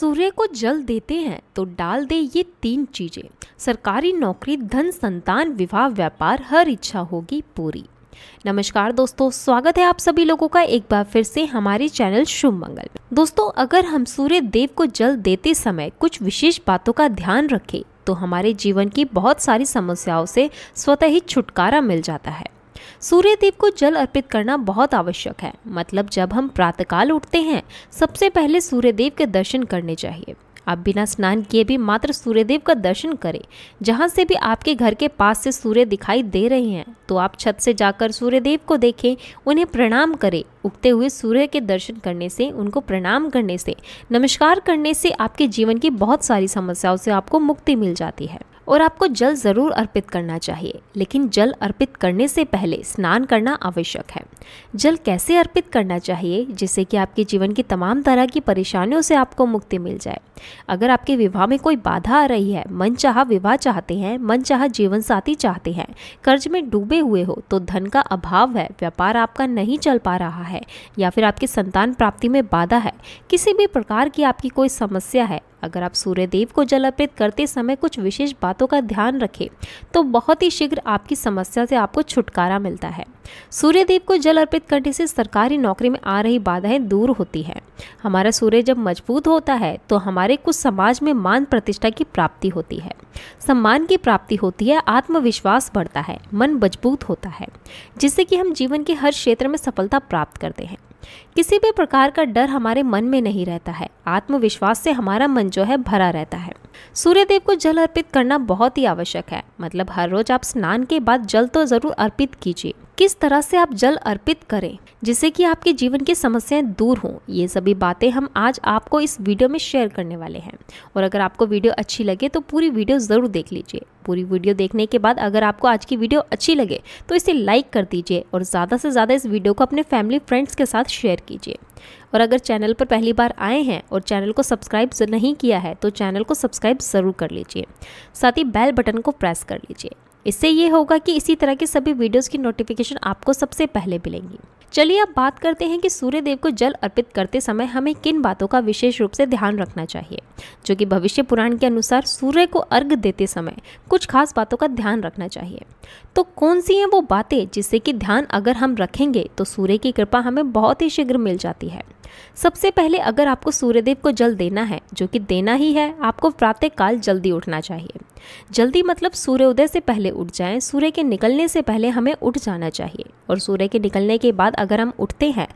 सूर्य को जल देते हैं तो डाल दे ये 3 चीजें। सरकारी नौकरी, धन, संतान, विवाह, व्यापार, हर इच्छा होगी पूरी। नमस्कार दोस्तों, स्वागत है आप सभी लोगों का एक बार फिर से हमारे चैनल शुभ मंगल में। दोस्तों, अगर हम सूर्य देव को जल देते समय कुछ विशेष बातों का ध्यान रखें तो हमारे जीवन की बहुत सारी समस्याओं से स्वतः ही छुटकारा मिल जाता है। सूर्य देव को जल अर्पित करना बहुत आवश्यक है। मतलब जब हम प्रातःकाल उठते हैं सबसे पहले सूर्य देव के दर्शन करने चाहिए। आप बिना स्नान किए भी मात्र सूर्य देव का दर्शन करें। जहाँ से भी आपके घर के पास से सूर्य दिखाई दे रहे हैं तो आप छत से जाकर सूर्य देव को देखें, उन्हें प्रणाम करें। उगते हुए सूर्य के दर्शन करने से, उनको प्रणाम करने से, नमस्कार करने से आपके जीवन की बहुत सारी समस्याओं से आपको मुक्ति मिल जाती है। और आपको जल ज़रूर अर्पित करना चाहिए, लेकिन जल अर्पित करने से पहले स्नान करना आवश्यक है। जल कैसे अर्पित करना चाहिए जिससे कि आपके जीवन की तमाम तरह की परेशानियों से आपको मुक्ति मिल जाए। अगर आपके विवाह में कोई बाधा आ रही है, मनचाहा विवाह चाहते हैं, मनचाहा जीवन साथी चाहते हैं, कर्ज में डूबे हुए हो, तो धन का अभाव है, व्यापार आपका नहीं चल पा रहा है, या फिर आपकी संतान प्राप्ति में बाधा है, किसी भी प्रकार की आपकी कोई समस्या है, अगर आप सूर्य देव को जल अर्पित करते समय कुछ विशेष बातों का ध्यान रखें तो बहुत ही शीघ्र आपकी समस्या से आपको छुटकारा मिलता है। सूर्य देव को जल अर्पित करने से सरकारी नौकरी में आ रही बाधाएं दूर होती है। हमारा सूर्य जब मजबूत होता है तो हमारे कुछ समाज में मान प्रतिष्ठा की प्राप्ति होती है, सम्मान की प्राप्ति होती है, आत्मविश्वास बढ़ता है, मन मजबूत होता है, जिससे कि हम जीवन के हर क्षेत्र में सफलता प्राप्त करते हैं। किसी भी प्रकार का डर हमारे मन में नहीं रहता है, आत्मविश्वास से हमारा मन जो है भरा रहता है। सूर्य देव को जल अर्पित करना बहुत ही आवश्यक है। मतलब हर रोज आप स्नान के बाद जल तो जरूर अर्पित कीजिए। किस तरह से आप जल अर्पित करें जिससे कि आपके जीवन की समस्याएं दूर हों, ये सभी बातें हम आज आपको इस वीडियो में शेयर करने वाले हैं। और अगर आपको वीडियो अच्छी लगे तो पूरी वीडियो ज़रूर देख लीजिए। पूरी वीडियो देखने के बाद अगर आपको आज की वीडियो अच्छी लगे तो इसे लाइक कर दीजिए और ज़्यादा से ज़्यादा इस वीडियो को अपने फैमिली फ्रेंड्स के साथ शेयर कीजिए। और अगर चैनल पर पहली बार आए हैं और चैनल को सब्सक्राइब नहीं किया है तो चैनल को सब्सक्राइब ज़रूर कर लीजिए, साथ ही बेल बटन को प्रेस कर लीजिए। इससे ये होगा कि इसी तरह के सभी वीडियोस की नोटिफिकेशन आपको सबसे पहले मिलेंगी। चलिए अब बात करते हैं कि सूर्य देव को जल अर्पित करते समय हमें किन बातों का विशेष रूप से ध्यान रखना चाहिए। जो कि भविष्य पुराण के अनुसार सूर्य को अर्घ देते समय कुछ खास बातों का ध्यान रखना चाहिए। तो कौन सी हैं वो बातें जिससे कि ध्यान अगर हम रखेंगे तो सूर्य की कृपा हमें बहुत ही शीघ्र मिल जाती है। सबसे पहले अगर आपको सूर्य देव को जल देना है, जो कि देना ही है, आपको प्रातःकाल जल्दी उठना चाहिए। जल्दी मतलब सूर्योदय से पहले उठ जाएं। सूर्य के निकलने से पहले हमें उठ जाना चाहिए। और सूर्य के निकलने के बाद अगर हम उठते हैं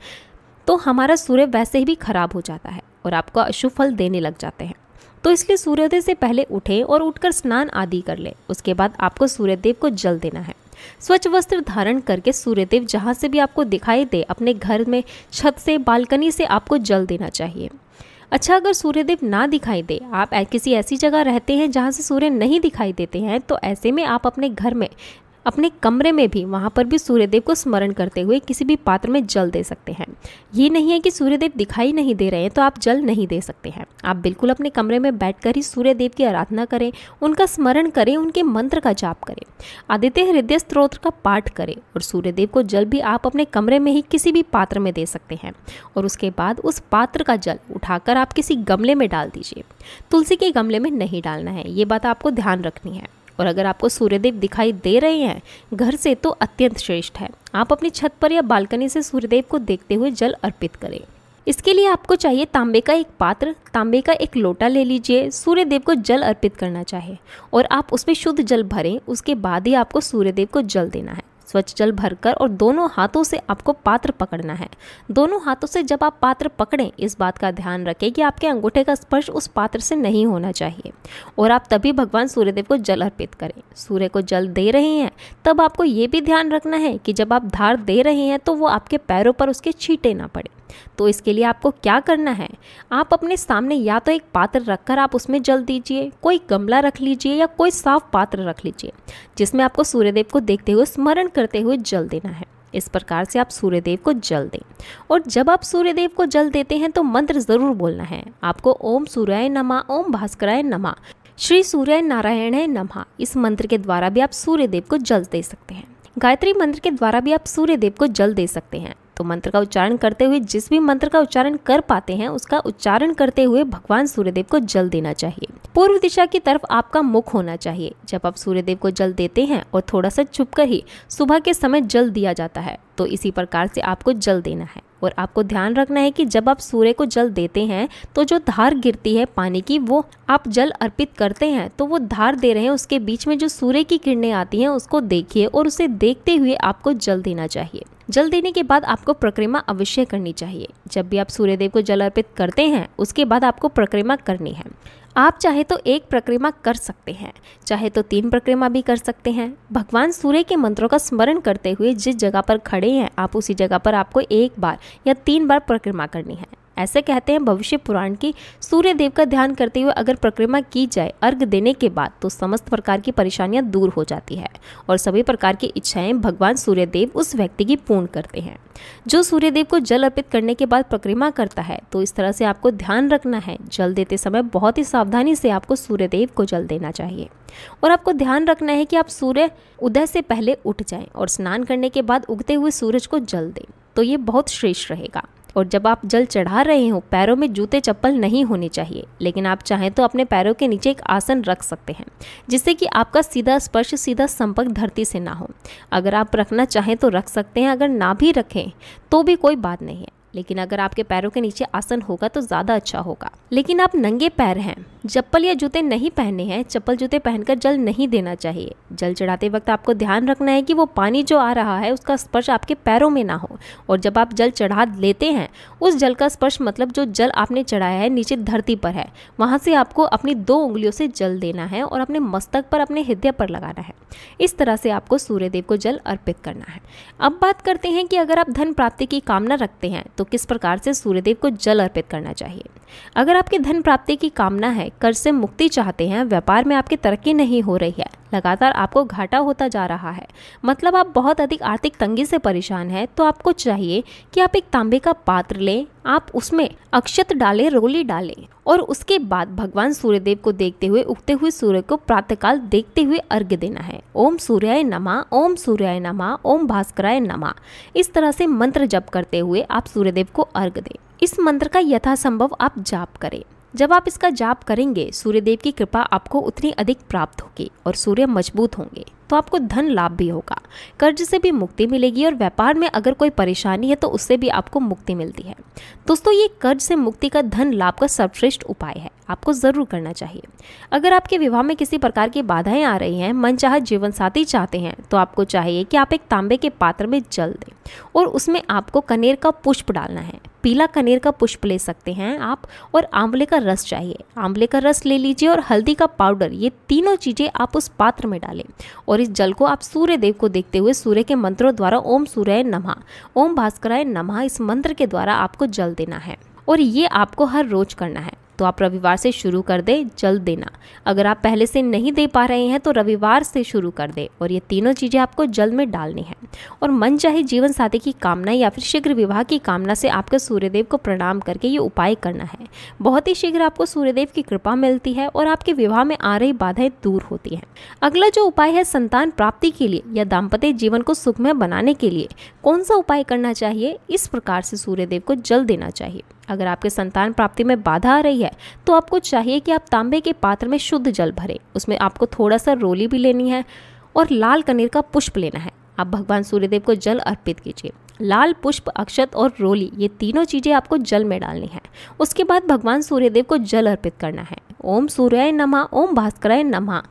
तो हमारा सूर्य वैसे ही भी खराब हो जाता है और आपको अशुभ फल देने लग जाते हैं। तो इसलिए सूर्योदय से पहले उठें और उठकर स्नान आदि कर लें। उसके बाद आपको सूर्य देव को जल देना है। स्वच्छ वस्त्र धारण करके सूर्य देव जहाँ से भी आपको दिखाई दे, अपने घर में छत से, बालकनी से आपको जल देना चाहिए। अच्छा, अगर सूर्य देव ना दिखाई दे, आप किसी ऐसी जगह रहते हैं जहाँ से सूर्य नहीं दिखाई देते हैं, तो ऐसे में आप अपने घर में, अपने कमरे में भी, वहाँ पर भी सूर्य देव को स्मरण करते हुए किसी भी पात्र में जल दे सकते हैं। ये नहीं है कि सूर्य देव दिखाई नहीं दे रहे हैं तो आप जल नहीं दे सकते हैं। आप बिल्कुल अपने कमरे में बैठकर ही सूर्य देव की आराधना करें, उनका स्मरण करें, उनके मंत्र का जाप करें, आदित्य हृदय स्तोत्र का पाठ करें। और सूर्य देव को जल भी आप अपने कमरे में ही किसी भी पात्र में दे सकते हैं। और उसके बाद उस पात्र का जल उठाकर आप किसी गमले में डाल दीजिए। तुलसी के गमले में नहीं डालना है, ये बात आपको ध्यान रखनी है। और अगर आपको सूर्यदेव दिखाई दे रहे हैं घर से तो अत्यंत श्रेष्ठ है। आप अपनी छत पर या बालकनी से सूर्यदेव को देखते हुए जल अर्पित करें। इसके लिए आपको चाहिए तांबे का एक पात्र, तांबे का एक लोटा ले लीजिए। सूर्यदेव को जल अर्पित करना चाहिए और आप उसमें शुद्ध जल भरें। उसके बाद ही आपको सूर्यदेव को जल देना है। स्वच्छ जल भरकर और दोनों हाथों से आपको पात्र पकड़ना है। दोनों हाथों से जब आप पात्र पकड़ें, इस बात का ध्यान रखें कि आपके अंगूठे का स्पर्श उस पात्र से नहीं होना चाहिए। और आप तभी भगवान सूर्यदेव को जल अर्पित करें। सूर्य को जल दे रहे हैं तब आपको ये भी ध्यान रखना है कि जब आप धार दे रहे हैं तो वो आपके पैरों पर उसके छींटे ना पड़े। तो इसके लिए आपको क्या करना है, आप अपने सामने या तो एक पात्र रखकर आप उसमें जल दीजिए, कोई गमला रख लीजिए या कोई साफ पात्र रख लीजिए जिसमें आपको सूर्यदेव को देखते हुए, स्मरण करते हुए जल देना है। इस प्रकार से आप सूर्यदेव को जल दें। और जब आप सूर्यदेव को जल देते हैं तो मंत्र जरूर बोलना है। आपको ओम सूर्याय नमः, ओम भास्कराय नमः, श्री सूर्य नारायणाय नमः, इस मंत्र के द्वारा भी आप सूर्यदेव को जल दे सकते हैं। गायत्री मंत्र के द्वारा भी आप सूर्यदेव को जल दे सकते हैं। तो मंत्र का उच्चारण करते हुए, जिस भी मंत्र का उच्चारण कर पाते हैं उसका उच्चारण करते हुए भगवान सूर्यदेव को जल देना चाहिए। पूर्व दिशा की तरफ आपका मुख होना चाहिए जब आप सूर्यदेव को जल देते हैं, और थोड़ा सा छुपकर ही सुबह के समय जल दिया जाता है। तो इसी प्रकार से आपको जल देना है। और आपको ध्यान रखना है कि जब आप सूर्य को जल देते हैं तो जो धार गिरती है पानी की, वो आप जल अर्पित करते हैं तो वो धार दे रहे हैं, उसके बीच में जो सूर्य की किरणें आती हैं उसको देखिए और उसे देखते हुए आपको जल देना चाहिए। जल देने के बाद आपको परिक्रमा अवश्य करनी चाहिए। जब भी आप सूर्यदेव को जल अर्पित करते हैं उसके बाद आपको परिक्रमा करनी है। आप चाहे तो एक परिक्रमा कर सकते हैं, चाहे तो 3 परिक्रमा भी कर सकते हैं। भगवान सूर्य के मंत्रों का स्मरण करते हुए जिस जगह पर खड़े हैं आप उसी जगह पर आपको 1 बार या 3 बार परिक्रमा करनी है। ऐसे कहते हैं भविष्य पुराण की, सूर्य देव का ध्यान करते हुए अगर परिक्रमा की जाए अर्घ देने के बाद तो समस्त प्रकार की परेशानियां दूर हो जाती है और सभी प्रकार की इच्छाएं भगवान सूर्य देव उस व्यक्ति की पूर्ण करते हैं। जो सूर्य देव को जल अर्पित करने के बाद परिक्रमा करता है तो इस तरह से आपको ध्यान रखना है, जल देते समय बहुत ही सावधानी से आपको सूर्य देव को जल देना चाहिए। और आपको ध्यान रखना है कि आप सूर्य उदय से पहले उठ जाएं और स्नान करने के बाद उगते हुए सूरज को जल दें, तो ये बहुत श्रेष्ठ रहेगा। और जब आप जल चढ़ा रहे हो पैरों में जूते चप्पल नहीं होने चाहिए, लेकिन आप चाहें तो अपने पैरों के नीचे एक आसन रख सकते हैं जिससे कि आपका सीधा स्पर्श, सीधा संपर्क धरती से ना हो। अगर आप रखना चाहें तो रख सकते हैं, अगर ना भी रखें तो भी कोई बात नहीं है, लेकिन अगर आपके पैरों के नीचे आसन होगा तो ज़्यादा अच्छा होगा। लेकिन आप नंगे पैर हैं, चप्पल या जूते नहीं पहने हैं, चप्पल जूते पहनकर जल नहीं देना चाहिए। जल चढ़ाते वक्त आपको ध्यान रखना है कि वो पानी जो आ रहा है उसका स्पर्श आपके पैरों में ना हो। और जब आप जल चढ़ा लेते हैं उस जल का स्पर्श, मतलब जो जल आपने चढ़ाया है नीचे धरती पर है, वहाँ से आपको अपनी 2 उंगलियों से जल देना है और अपने मस्तक पर, अपने हृदय पर लगाना है। इस तरह से आपको सूर्यदेव को जल अर्पित करना है। अब बात करते हैं कि अगर आप धन प्राप्ति की कामना रखते हैं तो किस प्रकार से सूर्यदेव को जल अर्पित करना चाहिए। अगर आपकी धन प्राप्ति की कामना है, कर्ज से मुक्ति चाहते हैं, व्यापार में आपकी तरक्की नहीं हो रही है, लगातार आपको घाटा होता जा रहा है, मतलब आप बहुत अधिक आर्थिक तंगी से परेशान हैं, तो आपको चाहिए कि आप एक तांबे का पात्र लें, आप उसमें अक्षत डालें, रोली डालें और उसके बाद भगवान सूर्यदेव को देखते हुए उगते हुए सूर्य को प्रातःकाल देखते हुए अर्घ्य देना है। ओम सूर्याय नमः, ओम सूर्याय नमः, ओम भास्कराय नमः। इस तरह से मंत्र जप करते हुए आप सूर्यदेव को अर्घ्य दें। इस मंत्र का यथासंभव आप जाप करें। जब आप इसका जाप करेंगे सूर्यदेव की कृपा आपको उतनी अधिक प्राप्त होगी और सूर्य मजबूत होंगे तो आपको धन लाभ भी होगा, कर्ज से भी मुक्ति मिलेगी और व्यापार में अगर कोई परेशानी है तो उससे भी आपको मुक्ति मिलती है। दोस्तों, ये कर्ज से मुक्ति का धन लाभ का सर्वश्रेष्ठ उपाय है, आपको ज़रूर करना चाहिए। अगर आपके विवाह में किसी प्रकार की बाधाएं आ रही हैं, मनचाहा जीवन साथी चाहते हैं, तो आपको चाहिए कि आप एक तांबे के पात्र में जल दें और उसमें आपको कनेर का पुष्प डालना है। पीला कनेर का पुष्प ले सकते हैं आप, और आंवले का रस चाहिए, आंवले का रस ले लीजिए और हल्दी का पाउडर, ये तीनों चीज़ें आप उस पात्र में डालें और इस जल को आप सूर्य देव को देखते हुए सूर्य के मंत्रों द्वारा ओम सूर्याय नमः, ओम भास्कराय नमः, इस मंत्र के द्वारा आपको जल देना है और ये आपको हर रोज करना है। तो आप रविवार से शुरू कर दें जल देना। अगर आप पहले से नहीं दे पा रहे हैं तो रविवार से शुरू कर दें और ये तीनों चीज़ें आपको जल में डालनी है। और मन चाहे जीवन साथी की कामना या फिर शीघ्र विवाह की कामना से आपके सूर्यदेव को प्रणाम करके ये उपाय करना है। बहुत ही शीघ्र आपको सूर्यदेव की कृपा मिलती है और आपके विवाह में आ रही बाधाएं दूर होती हैं। अगला जो उपाय है संतान प्राप्ति के लिए या दाम्पत्य जीवन को सुखमय बनाने के लिए कौन सा उपाय करना चाहिए, इस प्रकार से सूर्यदेव को जल देना चाहिए। अगर आपके संतान प्राप्ति में बाधा आ रही है तो आपको चाहिए कि आप तांबे के पात्र में शुद्ध जल भरें, उसमें आपको थोड़ा सा रोली भी लेनी है और लाल कनेर का पुष्प लेना है। आप भगवान सूर्यदेव को जल अर्पित कीजिए। लाल पुष्प, अक्षत और रोली, ये तीनों चीज़ें आपको जल में डालनी है। उसके बाद भगवान सूर्यदेव को जल अर्पित करना है। ओम सूर्याय नमः, ओम भास्कराय नमः,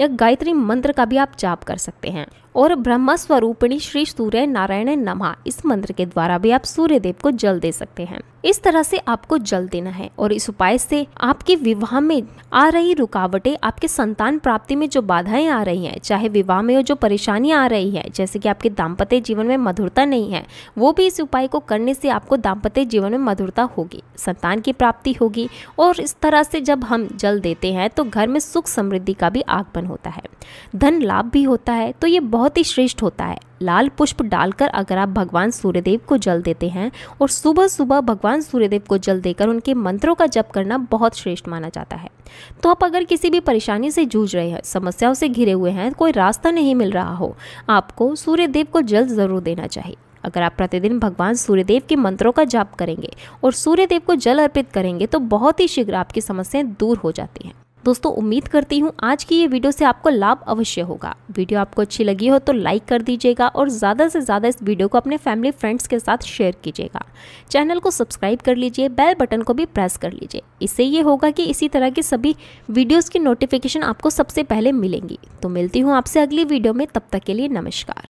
या गायत्री मंत्र का भी आप जाप कर सकते हैं और ब्रह्म स्वरूपिणी श्री सूर्य नारायण नमः, इस मंत्र के द्वारा भी आप सूर्यदेव को जल दे सकते हैं। इस तरह से आपको जल देना है और इस उपाय से आपके विवाह में आ रही रुकावटें, आपके संतान प्राप्ति में जो बाधाएं आ रही हैं, चाहे विवाह में जो परेशानियां आ रही हैं, जैसे कि आपके दाम्पत्य जीवन में मधुरता नहीं है, वो भी इस उपाय को करने से आपको दाम्पत्य जीवन में मधुरता होगी, संतान की प्राप्ति होगी। और इस तरह से जब हम जल देते हैं तो घर में सुख समृद्धि का भी आगमन होता है, धन लाभ भी होता है। तो ये बहुत ही श्रेष्ठ होता है। लाल पुष्प डालकर अगर आप भगवान सूर्यदेव को जल देते हैं और सुबह सुबह भगवान सूर्यदेव को जल देकर उनके मंत्रों का जप करना बहुत श्रेष्ठ माना जाता है। तो आप अगर किसी भी परेशानी से जूझ रहे हैं, समस्याओं से घिरे हुए हैं, कोई रास्ता नहीं मिल रहा हो, आपको सूर्यदेव को जल जरूर देना चाहिए। अगर आप प्रतिदिन भगवान सूर्यदेव के मंत्रों का जाप करेंगे और सूर्यदेव को जल अर्पित करेंगे तो बहुत ही शीघ्र आपकी समस्याएं दूर हो जाती हैं। दोस्तों, उम्मीद करती हूँ आज की ये वीडियो से आपको लाभ अवश्य होगा। वीडियो आपको अच्छी लगी हो तो लाइक कर दीजिएगा और ज़्यादा से ज़्यादा इस वीडियो को अपने फैमिली फ्रेंड्स के साथ शेयर कीजिएगा। चैनल को सब्सक्राइब कर लीजिए, बेल बटन को भी प्रेस कर लीजिए। इससे ये होगा कि इसी तरह की सभी वीडियोज़ की नोटिफिकेशन आपको सबसे पहले मिलेंगी। तो मिलती हूँ आपसे अगली वीडियो में, तब तक के लिए नमस्कार।